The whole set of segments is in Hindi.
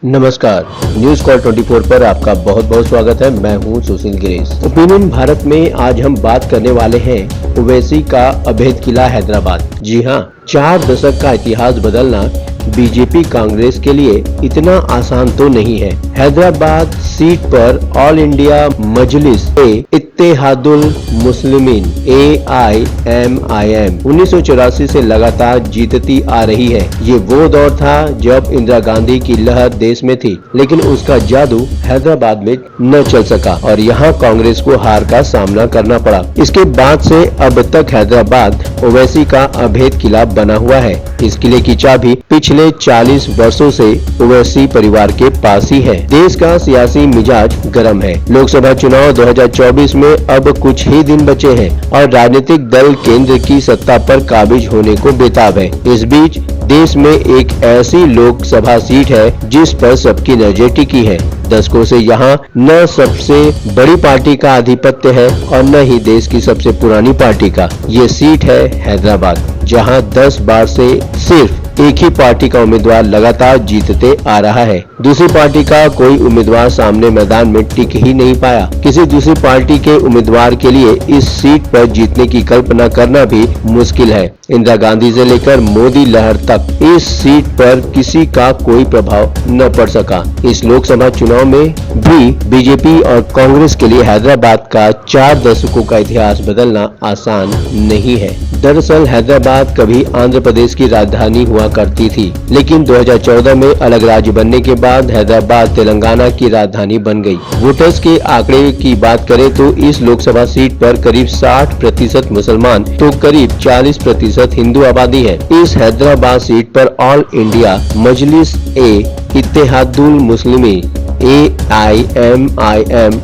नमस्कार, न्यूज कॉल 24 पर आपका बहुत बहुत स्वागत है। मैं हूं सुशील गिरीश। ओपिनियन भारत में आज हम बात करने वाले हैं ओवैसी का अभेद किला हैदराबाद। जी हां, 4 दशक का इतिहास बदलना बीजेपी कांग्रेस के लिए इतना आसान तो नहीं है। हैदराबाद सीट पर ऑल इंडिया मजलिस इत्तेहादुल मुस्लिमीन AIMIM 1984 से लगातार जीतती आ रही है। ये वो दौर था जब इंदिरा गांधी की लहर देश में थी, लेकिन उसका जादू हैदराबाद में न चल सका और यहाँ कांग्रेस को हार का सामना करना पड़ा। इसके बाद से अब तक हैदराबाद ओवैसी का अभेद किला बना हुआ है। इस किले की चाबी पिछले 40 वर्षों से ओवैसी परिवार के पास ही है। देश का सियासी मिजाज गर्म है। लोकसभा चुनाव 2024 में अब कुछ ही दिन बचे हैं और राजनीतिक दल केंद्र की सत्ता पर काबिज होने को बेताब है। इस बीच देश में एक ऐसी लोकसभा सीट है जिस पर सबकी नजर टिकी है। दशकों से यहाँ न सबसे बड़ी पार्टी का आधिपत्य है और न ही देश की सबसे पुरानी पार्टी का। ये सीट है हैदराबाद, जहाँ 10 बार से सिर्फ एक ही पार्टी का उम्मीदवार लगातार जीतते आ रहा है। दूसरी पार्टी का कोई उम्मीदवार सामने मैदान में टिक ही नहीं पाया। किसी दूसरी पार्टी के उम्मीदवार के लिए इस सीट पर जीतने की कल्पना करना भी मुश्किल है। इंदिरा गांधी से लेकर मोदी लहर तक इस सीट पर किसी का कोई प्रभाव न पड़ सका। इस लोकसभा चुनाव में भी बीजेपी और कांग्रेस के लिए हैदराबाद का 4 दशकों का इतिहास बदलना आसान नहीं है। दरअसल हैदराबाद कभी आंध्र प्रदेश की राजधानी हुआ करती थी, लेकिन 2014 में अलग राज्य बनने के बाद हैदराबाद तेलंगाना की राजधानी बन गई। वोटर्स के आंकड़े की बात करें तो इस लोकसभा सीट पर करीब 60% मुसलमान तो करीब 40% हिंदू आबादी है। इस हैदराबाद सीट पर ऑल इंडिया मजलिस इत्तेहादुल मुस्लिमीन AIMIM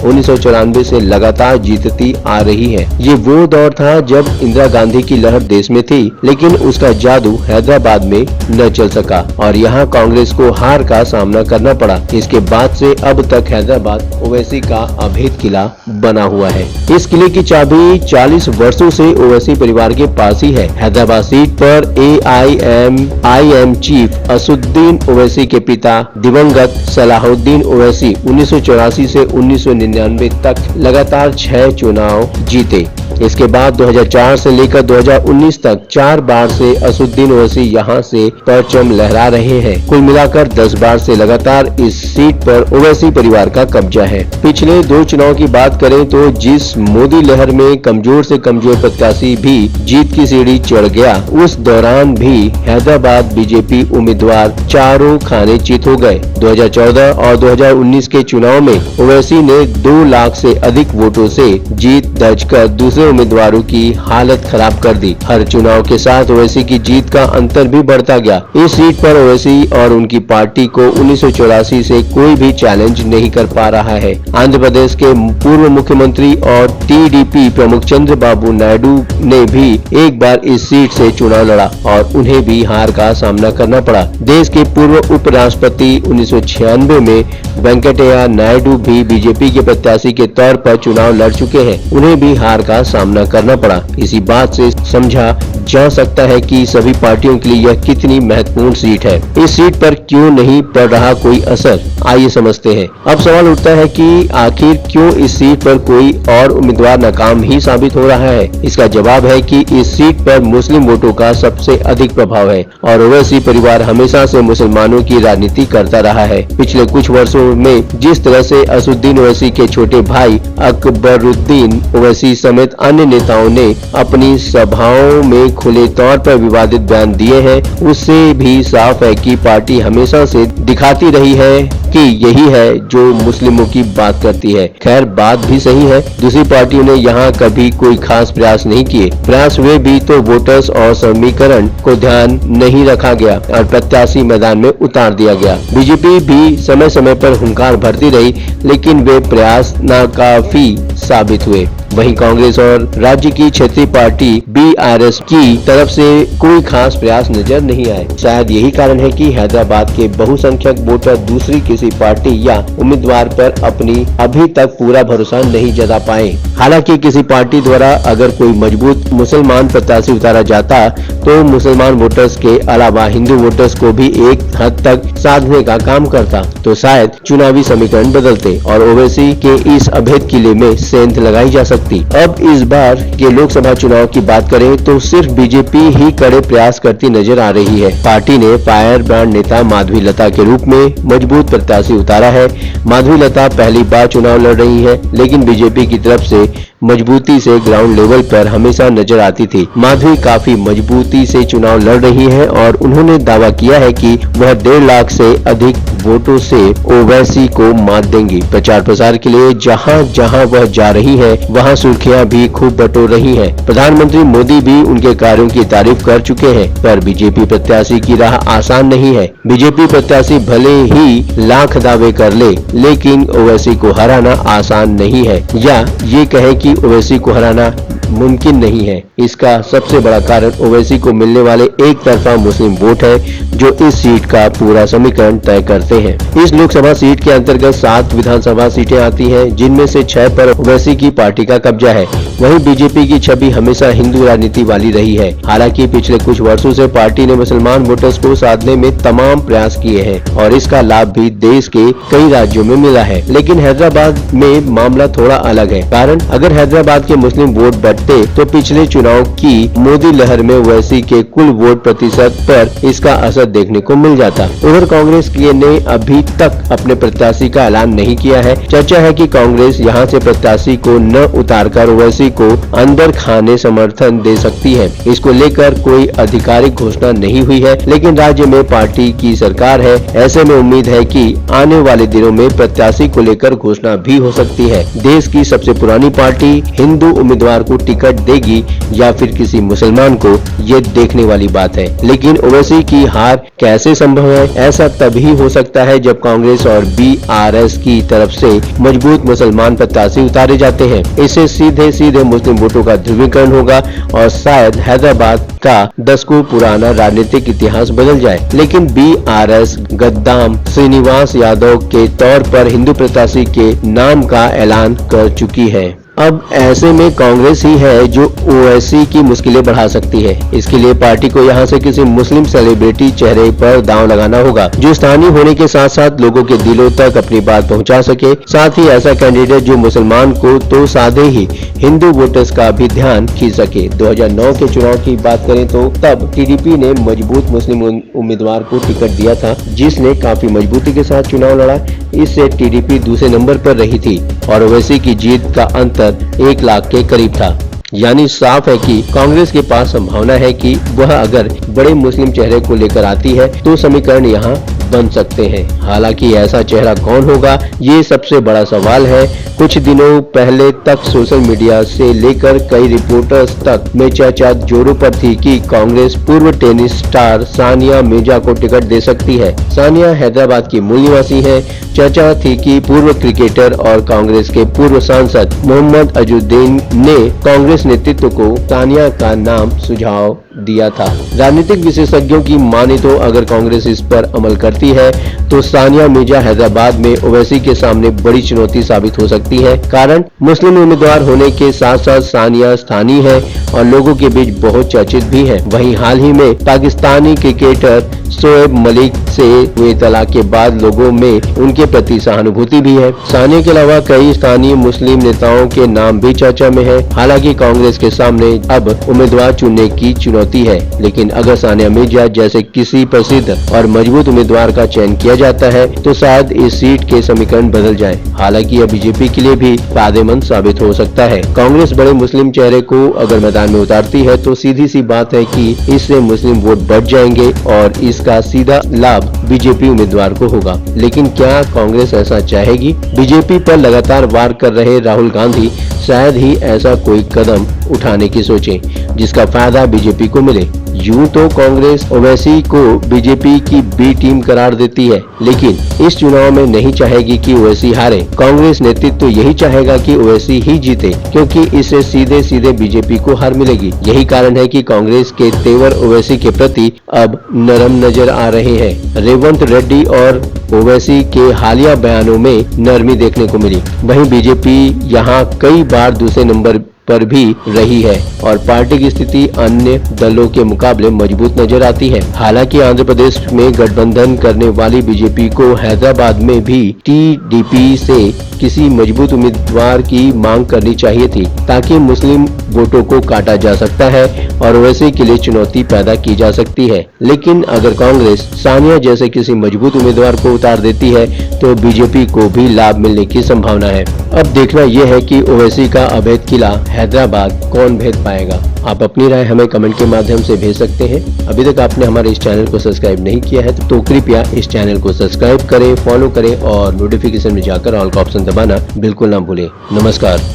1994 से लगातार जीतती आ रही है। ये वो दौर था जब इंदिरा गांधी की लहर देश में थी, लेकिन उसका जादू हैदराबाद में न चल सका और यहाँ कांग्रेस को हार का सामना करना पड़ा। इसके बाद से अब तक हैदराबाद ओवैसी का अभेद किला बना हुआ है। इस किले की चाबी 40 वर्षों से ओवैसी परिवार के पास ही है। हैदराबाद सीट पर AIMIM चीफ असुद्दीन ओवैसी के पिता दिवंगत सलाहुद्दीन ओवैसी 1984 से 1999 तक लगातार 6 चुनाव जीते। इसके बाद 2004 से लेकर 2019 तक 4 बार से असुद्दीन ओवैसी यहां से परचम लहरा रहे हैं। कुल मिलाकर 10 बार से लगातार इस सीट पर ओवैसी परिवार का कब्जा है। पिछले 2 चुनाव की बात करें तो जिस मोदी लहर में कमजोर से कमजोर प्रत्याशी भी जीत की सीढ़ी चढ़ गया, उस दौरान भी हैदराबाद बीजेपी उम्मीदवार चारों खाने चित हो गए। 2014 और 2019 के चुनाव में ओवैसी ने 2 लाख से अधिक वोटों से जीत दर्ज कर दूसरे उम्मीदवारों की हालत खराब कर दी। हर चुनाव के साथ ओवैसी की जीत का अंतर भी बढ़ता गया। इस सीट पर ओवैसी और उनकी पार्टी को 1984 से कोई भी चैलेंज नहीं कर पा रहा है। आंध्र प्रदेश के पूर्व मुख्यमंत्री और TDP प्रमुख चंद्रबाबू नायडू ने भी एक बार इस सीट से चुनाव लड़ा और उन्हें भी हार का सामना करना पड़ा। देश के पूर्व उपराष्ट्रपति 1996 में वेंकटैया नायडू भी बीजेपी के प्रत्याशी के तौर पर चुनाव लड़ चुके हैं। उन्हें भी हार का सामना करना पड़ा। इसी बात से समझा जा सकता है कि सभी पार्टियों के लिए यह कितनी महत्वपूर्ण सीट है। इस सीट पर क्यों नहीं पड़ रहा कोई असर, आइए समझते हैं। अब सवाल उठता है कि आखिर क्यों इस सीट पर कोई और उम्मीदवार नाकाम ही साबित हो रहा है। इसका जवाब है कि इस सीट पर मुस्लिम वोटों का सबसे अधिक प्रभाव है और ओवैसी परिवार हमेशा से मुसलमानों की राजनीति करता रहा है। पिछले कुछ वर्षों में जिस तरह से असुद्दीन ओवैसी के छोटे भाई अकबरुद्दीन ओवैसी समेत अन्य नेताओं ने अपनी सभाओं में खुले तौर पर विवादित बयान दिए हैं, उससे भी साफ है कि पार्टी हमेशा से दिखाती रही है कि यही है जो मुस्लिमों की बात करती है। खैर, बात भी सही है। दूसरी पार्टियों ने यहाँ कभी कोई खास प्रयास नहीं किए। प्रयास हुए भी तो वोटर्स और समीकरण को ध्यान नहीं रखा गया और प्रत्याशी मैदान में उतार दिया गया। बीजेपी भी समय समय पर हुंकार भरती रही, लेकिन वे प्रयास नाकाफी साबित हुए। वहीं कांग्रेस और राज्य की क्षेत्रीय पार्टी BRS की तरफ से कोई खास प्रयास नजर नहीं आए। शायद यही कारण है कि हैदराबाद के बहुसंख्यक वोटर दूसरी किसी पार्टी या उम्मीदवार पर अपनी अभी तक पूरा भरोसा नहीं जता पाए। हालांकि किसी पार्टी द्वारा अगर कोई मजबूत मुसलमान प्रत्याशी उतारा जाता तो मुसलमान वोटर्स के अलावा हिंदू वोटर्स को भी एक हद तक साधने का काम करता, तो शायद चुनावी समीकरण बदलते और ओवैसी के इस अभेद किले में सेंध लगाई जा सकती। अब इस बार के लोकसभा चुनाव की बात करें तो सिर्फ बीजेपी ही कड़े प्रयास करती नजर आ रही है। पार्टी ने फायर ब्रांड नेता माधवी लता के रूप में मजबूत प्रत्याशी उतारा है। माधवी लता पहली बार चुनाव लड़ रही है, लेकिन बीजेपी की तरफ से मजबूती से ग्राउंड लेवल पर हमेशा नजर आती थी। माधवी काफी मजबूती से चुनाव लड़ रही है और उन्होंने दावा किया है कि वह 1.5 लाख से अधिक वोटों से ओवैसी को मात देंगी। प्रचार प्रसार के लिए जहां जहां वह जा रही है वहां सुर्खियां भी खूब बटोर रही हैं। प्रधानमंत्री मोदी भी उनके कार्यों की तारीफ कर चुके हैं, पर बीजेपी प्रत्याशी की राह आसान नहीं है। बीजेपी प्रत्याशी भले ही लाख दावे कर ले, लेकिन ओवैसी को हराना आसान नहीं है, या ये कहे कि ओवैसी को हराना मुमकिन नहीं है। इसका सबसे बड़ा कारण ओवैसी को मिलने वाले एक तरफा मुस्लिम वोट है, जो इस सीट का पूरा समीकरण तय करते हैं। इस लोकसभा सीट के अंतर्गत 7 विधानसभा सीटें आती हैं, जिनमें से 6 पर ओवैसी की पार्टी का कब्जा है। वहीं बीजेपी की छवि हमेशा हिंदू राजनीति वाली रही है। हालांकि पिछले कुछ वर्षों से पार्टी ने मुसलमान वोटर्स को साधने में तमाम प्रयास किए हैं और इसका लाभ भी देश के कई राज्यों में मिला है। लेकिन हैदराबाद में मामला थोड़ा अलग है। कारण अगर हैदराबाद के मुस्लिम वोट बढ़ते तो पिछले चुनाव की मोदी लहर में ओवैसी के कुल वोट प्रतिशत पर इसका असर देखने को मिल जाता। उधर कांग्रेस ने अभी तक अपने प्रत्याशी का ऐलान नहीं किया है। चर्चा है कि कांग्रेस यहां से प्रत्याशी को न उतारकर ओवैसी को अंदर खाने समर्थन दे सकती है। इसको लेकर कोई आधिकारिक घोषणा नहीं हुई है, लेकिन राज्य में पार्टी की सरकार है। ऐसे में उम्मीद है कि आने वाले दिनों में प्रत्याशी को लेकर घोषणा भी हो सकती है। देश की सबसे पुरानी पार्टी हिंदू उम्मीदवार को टिकट देगी या फिर किसी मुसलमान को, ये देखने वाली बात है। लेकिन ओवैसी की हार कैसे संभव है? ऐसा तभी हो सकता है जब कांग्रेस और बीआरएस की तरफ से मजबूत मुसलमान प्रत्याशी उतारे जाते हैं। इससे सीधे मुस्लिम वोटों का ध्रुवीकरण होगा और शायद हैदराबाद का दशकों पुराना राजनीतिक इतिहास बदल जाए। लेकिन बीआरएस गद्दाम श्रीनिवास यादव के तौर पर हिंदू प्रत्याशी के नाम का ऐलान कर चुकी है। अब ऐसे में कांग्रेस ही है जो ओवैसी की मुश्किलें बढ़ा सकती है। इसके लिए पार्टी को यहां से किसी मुस्लिम सेलिब्रिटी चेहरे पर दांव लगाना होगा, जो स्थानीय होने के साथ साथ लोगों के दिलों तक अपनी बात पहुंचा सके। साथ ही ऐसा कैंडिडेट जो मुसलमान को तो साधे ही हिंदू वोटर्स का भी ध्यान खींच सके। 2009 के चुनाव की बात करें तो तब टीडीपी ने मजबूत मुस्लिम उम्मीदवार को टिकट दिया था, जिसने काफी मजबूती के साथ चुनाव लड़ा। इससे टीडीपी दूसरे नंबर पर रही थी और ओवैसी की जीत का अंतर 1 लाख के करीब था। यानी साफ है कि कांग्रेस के पास संभावना है कि वह अगर बड़े मुस्लिम चेहरे को लेकर आती है तो समीकरण यहाँ बन सकते हैं। हालांकि ऐसा चेहरा कौन होगा, ये सबसे बड़ा सवाल है। कुछ दिनों पहले तक सोशल मीडिया से लेकर कई रिपोर्टर्स तक में चर्चा जोरों पर थी कि कांग्रेस पूर्व टेनिस स्टार सानिया मिर्जा को टिकट दे सकती है। सानिया हैदराबाद की मूल निवासी है। चर्चा थी कि पूर्व क्रिकेटर और कांग्रेस के पूर्व सांसद मोहम्मद अजहरुद्दीन ने कांग्रेस नेतृत्व को सानिया का नाम सुझाव दिया था। राजनीतिक विशेषज्ञों की माने तो अगर कांग्रेस इस पर अमल करती है तो सानिया मिर्जा हैदराबाद में ओवैसी के सामने बड़ी चुनौती साबित हो सकती है। कारण मुस्लिम उम्मीदवार होने के साथ साथ सानिया स्थानीय है और लोगों के बीच बहुत चर्चित भी है। वहीं हाल ही में पाकिस्तानी क्रिकेटर शोएब मलिक से हुए तलाक के बाद लोगों में उनके प्रति सहानुभूति भी है। सानिया के अलावा कई स्थानीय मुस्लिम नेताओं के नाम भी चर्चा में है। हालांकि कांग्रेस के सामने अब उम्मीदवार चुनने की चुनौती है, लेकिन अगर सानिया मिर्जा जैसे किसी प्रसिद्ध और मजबूत उम्मीदवार का चयन किया जाता है तो शायद इस सीट के समीकरण बदल जाए। हालांकि यह बीजेपी के लिए भी फायदेमंद साबित हो सकता है। कांग्रेस बड़े मुस्लिम चेहरे को अगर मैदान में उतारती है तो सीधी सी बात है कि इससे मुस्लिम वोट बढ़ जाएंगे और इसका सीधा लाभ बीजेपी उम्मीदवार को होगा। लेकिन क्या कांग्रेस ऐसा चाहेगी? बीजेपी पर लगातार वार कर रहे राहुल गांधी शायद ही ऐसा कोई कदम उठाने की सोचे, जिसका फायदा बीजेपी को मिले। यूं तो कांग्रेस ओवैसी को बीजेपी की बी टीम करार देती है, लेकिन इस चुनाव में नहीं चाहेगी कि ओवैसी हारे। कांग्रेस नेतृत्व तो यही चाहेगा कि ओवैसी ही जीते, क्योंकि इससे सीधे सीधे बीजेपी को हार मिलेगी। यही कारण है कि कांग्रेस के तेवर ओवैसी के प्रति अब नरम नजर आ रहे हैं। रेवंत रेड्डी और ओवैसी के हालिया बयानों में नरमी देखने को मिली। वहीं बीजेपी यहां कई बार दूसरे नंबर पर भी रही है और पार्टी की स्थिति अन्य दलों के मुकाबले मजबूत नजर आती है। हालांकि आंध्र प्रदेश में गठबंधन करने वाली बीजेपी को हैदराबाद में भी टीडीपी से किसी मजबूत उम्मीदवार की मांग करनी चाहिए थी, ताकि मुस्लिम वोटों को काटा जा सकता है और ओवैसी के लिए चुनौती पैदा की जा सकती है। लेकिन अगर कांग्रेस सानिया जैसे किसी मजबूत उम्मीदवार को उतार देती है तो बीजेपी को भी लाभ मिलने की संभावना है। अब देखना यह है कि ओवैसी का अवैध किला हैदराबाद कौन भेद पाएगा। आप अपनी राय हमें कमेंट के माध्यम से भेज सकते हैं। अभी तक आपने हमारे इस चैनल को सब्सक्राइब नहीं किया है तो कृपया इस चैनल को सब्सक्राइब करें, फॉलो करें और नोटिफिकेशन में जाकर ऑल का ऑप्शन दबाना बिल्कुल ना भूलें। नमस्कार।